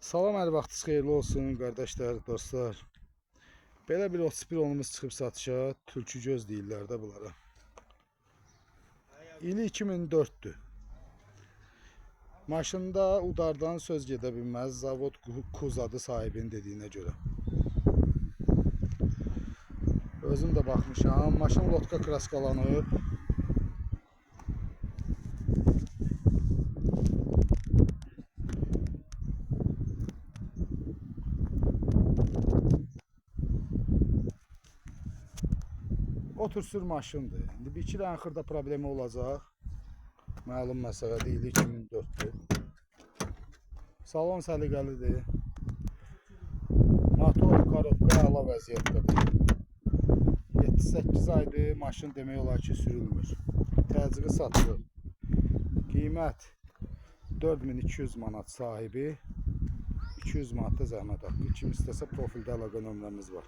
Salam, hər vaxtınız xeyirli olsun qardaşlar, dostlar. Belə bir 31 onumuz çıxıb satışa, tülkü göz deyirlər də bunlara. İli 2004'dür. Maşında udardan söz gedə bilməz, zavod kuzadı sahibinin dediyinə görə. Özüm də baxmışam, maşın lotka kraskalanıb. Otursur maşındır. İndi bir iki dənə xırda problemi olacaq. Məlum məsələ deyil, 2004'dür. Salon səliqəlidir. Motor, korobka əla vəziyyətdədir. 7-8 aydır maşın demək olar ki sürülmür. Təcili satılır. Qiymət 4200 manat, sahibi 200 manat da zəhmət haqqı. Kim istəsə profildə əlaqə nömrəmiz var.